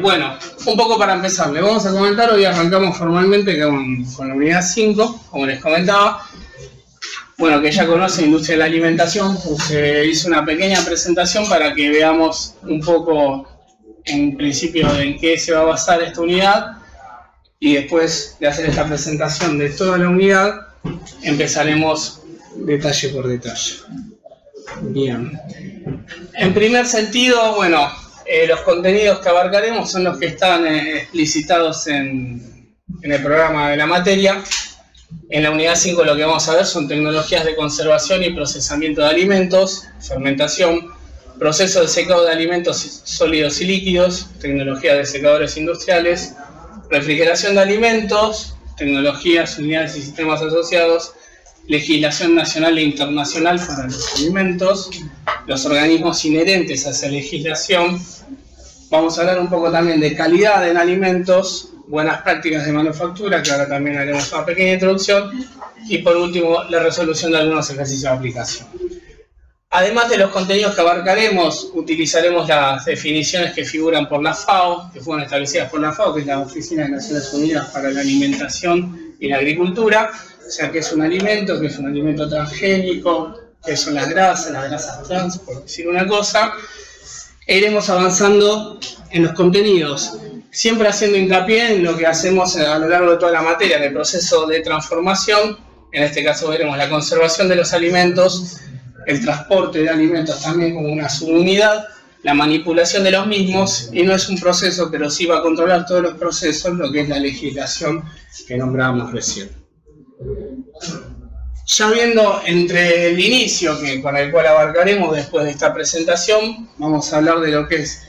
Bueno, un poco para empezar, le vamos a comentar, hoy arrancamos formalmente con la unidad 5, como les comentaba. Bueno, que ya conocen industria de la alimentación, pues hice una pequeña presentación para que veamos un poco, en principio, en qué se va a basar esta unidad. Y después de hacer esta presentación de toda la unidad, empezaremos detalle por detalle. Bien. En primer sentido, bueno, los contenidos que abarcaremos son los que están explicitados en el programa de la materia. En la unidad 5 lo que vamos a ver son tecnologías de conservación y procesamiento de alimentos, fermentación, proceso de secado de alimentos sólidos y líquidos, tecnologías de secadores industriales, refrigeración de alimentos, tecnologías, unidades y sistemas asociados, legislación nacional e internacional para los alimentos, los organismos inherentes a esa legislación. Vamos a hablar un poco también de calidad en alimentos, buenas prácticas de manufactura, que ahora también haremos una pequeña introducción, y por último la resolución de algunos ejercicios de aplicación. Además de los contenidos que abarcaremos, utilizaremos las definiciones que figuran por la FAO, que fueron establecidas por la FAO, que es la Oficina de Naciones Unidas para la Alimentación y la Agricultura, o sea, qué es un alimento transgénico, qué son las grasas trans, por decir una cosa, e iremos avanzando en los contenidos, siempre haciendo hincapié en lo que hacemos a lo largo de toda la materia, en el proceso de transformación. En este caso veremos la conservación de los alimentos, el transporte de alimentos también como una subunidad, la manipulación de los mismos, y no es un proceso, pero sí va a controlar todos los procesos, lo que es la legislación que nombrábamos recién. Ya viendo entre el inicio, con el cual abarcaremos después de esta presentación, vamos a hablar de lo que es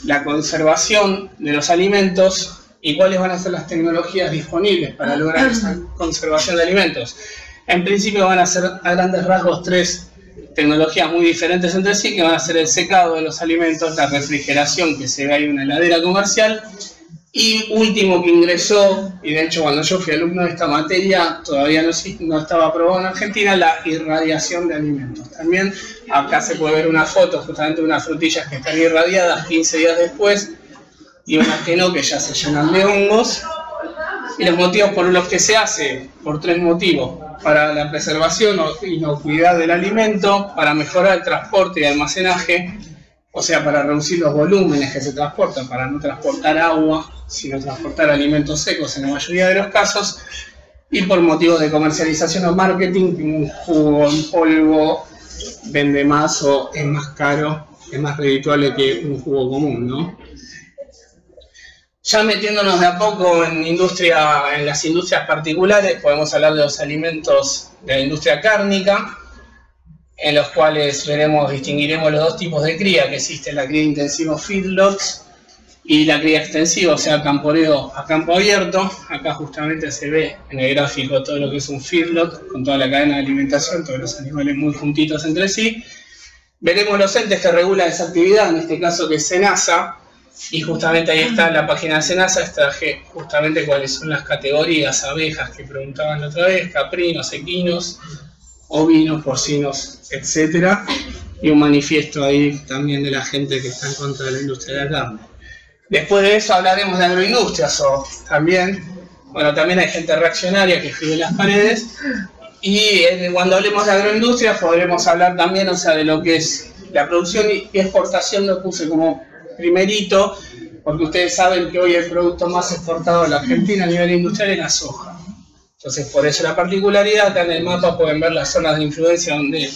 la conservación de los alimentos y cuáles van a ser las tecnologías disponibles para lograr esa conservación de alimentos. En principio van a ser a grandes rasgos tres tecnologías muy diferentes entre sí, que van a ser el secado de los alimentos, la refrigeración, que se ve ahí en una heladera comercial, y último que ingresó, y de hecho cuando yo fui alumno de esta materia todavía no estaba aprobado en Argentina, la irradiación de alimentos. También acá se puede ver una foto justamente de unas frutillas que están irradiadas 15 días después y unas que no, que ya se llenan de hongos. Y los motivos por los que se hace, por tres motivos: para la preservación o inocuidad del alimento, para mejorar el transporte y almacenaje, o sea, para reducir los volúmenes que se transportan, para no transportar agua, sino transportar alimentos secos en la mayoría de los casos, y por motivos de comercialización o marketing, un jugo en polvo vende más o es más caro, es más redituable que un jugo común, ¿no? Ya metiéndonos de a poco en las industrias particulares, podemos hablar de los alimentos de la industria cárnica, en los cuales distinguiremos los dos tipos de cría que existen: la cría intensiva feedlots y la cría extensiva, o sea, camporeo a campo abierto. Acá justamente se ve en el gráfico todo lo que es un feedlot, con toda la cadena de alimentación, todos los animales muy juntitos entre sí. Veremos los entes que regulan esa actividad, en este caso que es SENASA, y justamente ahí está la página de SENASA. Extraje justamente cuáles son las categorías: abejas, que preguntaban la otra vez, caprinos, equinos, ovinos, porcinos, etc. Y un manifiesto ahí también de la gente que está en contra de la industria de la carne. Después de eso hablaremos de agroindustrias, también hay gente reaccionaria que escribe en las paredes. Y cuando hablemos de agroindustrias podremos hablar también, de lo que es la producción y exportación. Lo puse como primerito, porque ustedes saben que hoy el producto más exportado de la Argentina a nivel industrial es la soja. Entonces, por eso la particularidad, acá en el mapa pueden ver las zonas de influencia donde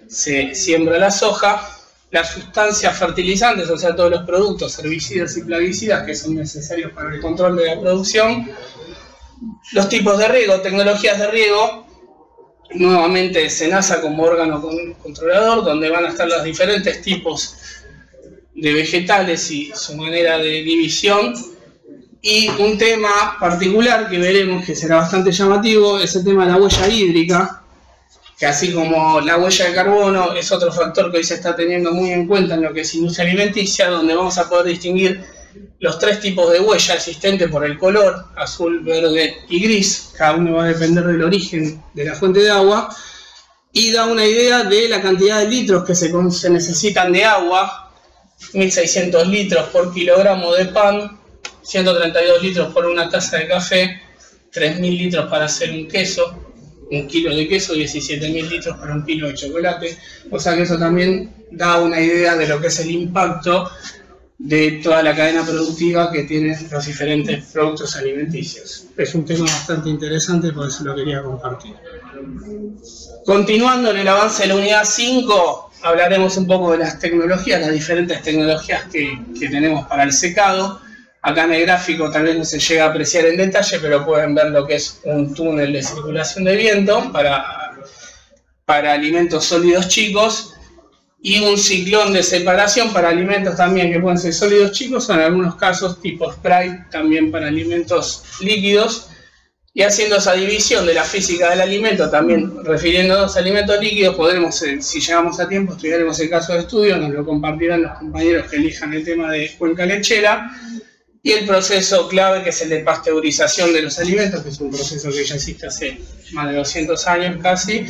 se siembra la soja, las sustancias fertilizantes, o sea, todos los productos herbicidas y plaguicidas que son necesarios para el control de la producción, los tipos de riego, tecnologías de riego, nuevamente SENASA como órgano controlador, donde van a estar los diferentes tipos de vegetales y su manera de división. Y un tema particular que veremos que será bastante llamativo es el tema de la huella hídrica, que así como la huella de carbono es otro factor que hoy se está teniendo muy en cuenta en lo que es industria alimenticia, donde vamos a poder distinguir los tres tipos de huella existentes por el color: azul, verde y gris. Cada uno va a depender del origen de la fuente de agua, y da una idea de la cantidad de litros que se necesitan de agua 1.600 litros por kilogramo de pan, 132 litros por una taza de café, 3.000 litros para hacer un queso, un kilo de queso, 17.000 litros para un kilo de chocolate. O sea que eso también da una idea de lo que es el impacto de toda la cadena productiva que tienen los diferentes productos alimenticios. Es un tema bastante interesante, por eso lo quería compartir. Continuando en el avance de la unidad 5, hablaremos un poco de las tecnologías, las diferentes tecnologías que tenemos para el secado. Acá en el gráfico tal vez no se llega a apreciar en detalle, pero pueden ver lo que es un túnel de circulación de viento para alimentos sólidos chicos y un ciclón de separación para alimentos también que pueden ser sólidos chicos o en algunos casos tipo spray también para alimentos líquidos. Y haciendo esa división de la física del alimento, también refiriéndonos a alimentos líquidos, podremos, si llegamos a tiempo, estudiaremos el caso de estudio, nos lo compartirán los compañeros que elijan el tema de cuenca lechera. Y el proceso clave, que es el de pasteurización de los alimentos, que es un proceso que ya existe hace más de 200 años casi,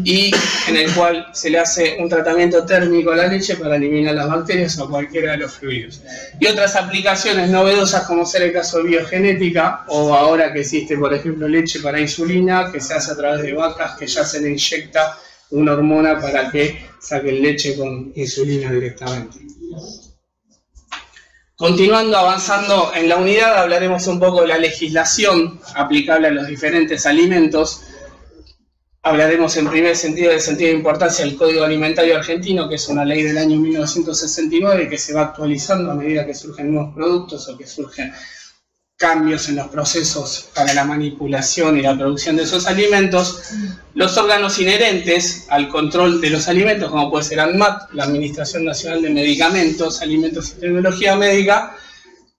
y en el cual se le hace un tratamiento térmico a la leche para eliminar las bacterias o cualquiera de los fluidos. Y otras aplicaciones novedosas, como ser el caso de biogenética, o ahora que existe, por ejemplo, leche para insulina, que se hace a través de vacas que ya se le inyecta una hormona para que saquen leche con insulina directamente. Continuando avanzando en la unidad, hablaremos un poco de la legislación aplicable a los diferentes alimentos. Hablaremos en primer sentido del sentido de importancia del Código Alimentario Argentino, que es una ley del año 1969 que se va actualizando a medida que surgen nuevos productos o que surgen cambios en los procesos para la manipulación y la producción de esos alimentos. Los órganos inherentes al control de los alimentos, como puede ser ANMAT, la Administración Nacional de Medicamentos, Alimentos y Tecnología Médica,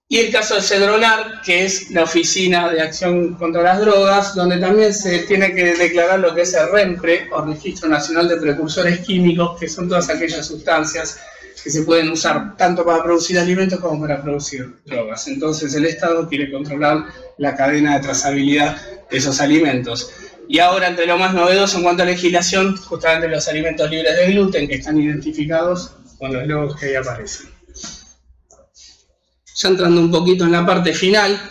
y el caso de CEDRONAR, que es la Oficina de Acción contra las Drogas, donde también se tiene que declarar lo que es el REMPRE, o Registro Nacional de Precursores Químicos, que son todas aquellas sustancias que se pueden usar tanto para producir alimentos como para producir drogas. Entonces el Estado quiere controlar la cadena de trazabilidad de esos alimentos. Y ahora, entre lo más novedoso en cuanto a legislación, justamente los alimentos libres de gluten, que están identificados con los logos que ahí aparecen. Ya entrando un poquito en la parte final,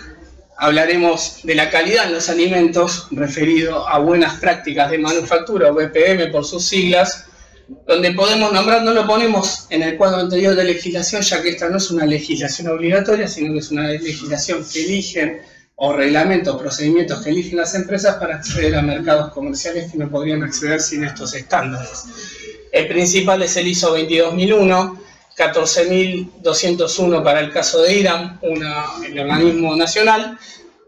hablaremos de la calidad en los alimentos, referido a buenas prácticas de manufactura, o BPM por sus siglas, donde podemos nombrar, no lo ponemos en el cuadro anterior de legislación, ya que esta no es una legislación obligatoria, sino que es una legislación que eligen, o reglamentos, procedimientos que eligen las empresas para acceder a mercados comerciales que no podrían acceder sin estos estándares. El principal es el ISO 22001, 14.201 para el caso de Irán, el organismo nacional,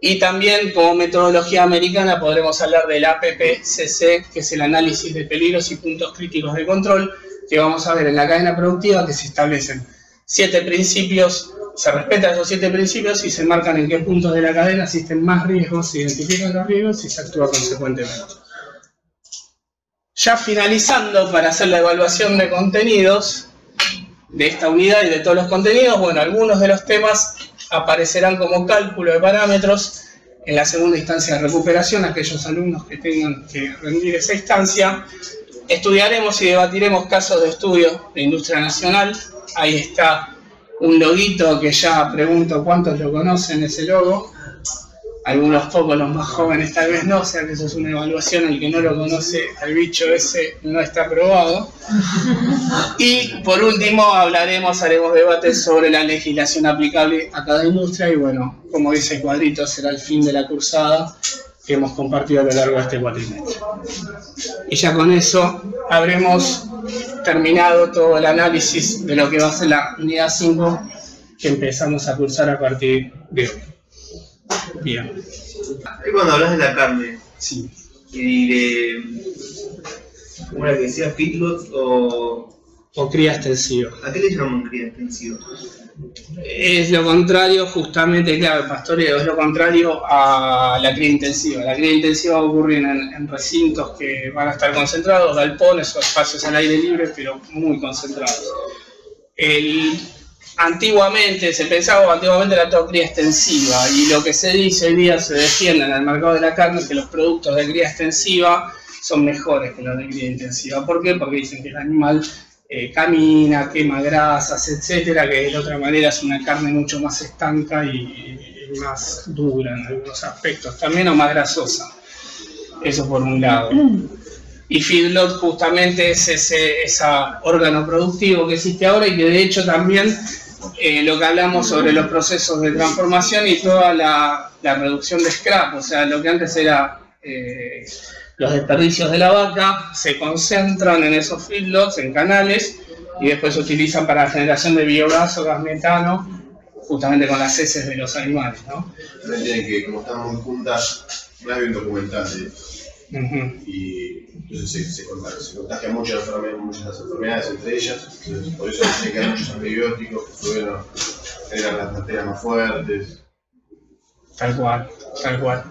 y también como metodología americana podremos hablar del APPCC, que es el análisis de peligros y puntos críticos de control, que vamos a ver en la cadena productiva, que se establecen 7 principios, se respetan esos 7 principios y se marcan en qué puntos de la cadena existen más riesgos, se identifican los riesgos y se actúa consecuentemente. Ya finalizando, para hacer la evaluación de contenidos de esta unidad y de todos los contenidos, bueno, algunos de los temas aparecerán como cálculo de parámetros en la segunda instancia de recuperación, aquellos alumnos que tengan que rendir esa instancia. Estudiaremos y debatiremos casos de estudio de industria nacional. Ahí está un loguito que ya pregunto cuántos lo conocen, ese logo. Algunos pocos, los más jóvenes tal vez no, o sea que eso es una evaluación, el que no lo conoce al bicho ese no está aprobado. Y por último haremos debates sobre la legislación aplicable a cada industria y bueno, como dice el cuadrito, será el fin de la cursada que hemos compartido a lo largo de este cuatrimestre. Y ya con eso habremos terminado todo el análisis de lo que va a ser la unidad 5 que empezamos a cursar a partir de hoy. Bien. Ahí cuando hablas de la carne, sí. Y de, ¿cómo era que decía? ¿Feedlot o cría extensiva? ¿A qué le llaman cría extensiva? Es lo contrario, justamente, claro, el pastoreo es lo contrario a la cría intensiva. La cría intensiva va a ocurrir en recintos que van a estar concentrados, galpones o espacios al aire libre, pero muy concentrados. Antiguamente era todo cría extensiva y lo que se dice hoy día se defiende en el mercado de la carne es que los productos de cría extensiva son mejores que los de cría intensiva. ¿Por qué? Porque dicen que el animal camina, quema grasas, etcétera, que de otra manera es una carne mucho más estanca y más dura en algunos aspectos, también o más grasosa. Eso por un lado. Y feedlot justamente es ese órgano productivo que existe ahora y que de hecho también lo que hablamos sobre los procesos de transformación y toda la reducción de scrap, o sea, lo que antes era los desperdicios de la vaca, se concentran en esos feedlots, en canales, y después se utilizan para la generación de biogás o gas metano, justamente con las heces de los animales, ¿no? Tienen que, como estamos muy juntas, no hay un documental de eso. Y entonces se contagian muchas enfermedades entre ellas, entonces, por eso dicen que hay muchos antibióticos que generan las bacterias más fuertes. Tal cual, tal cual.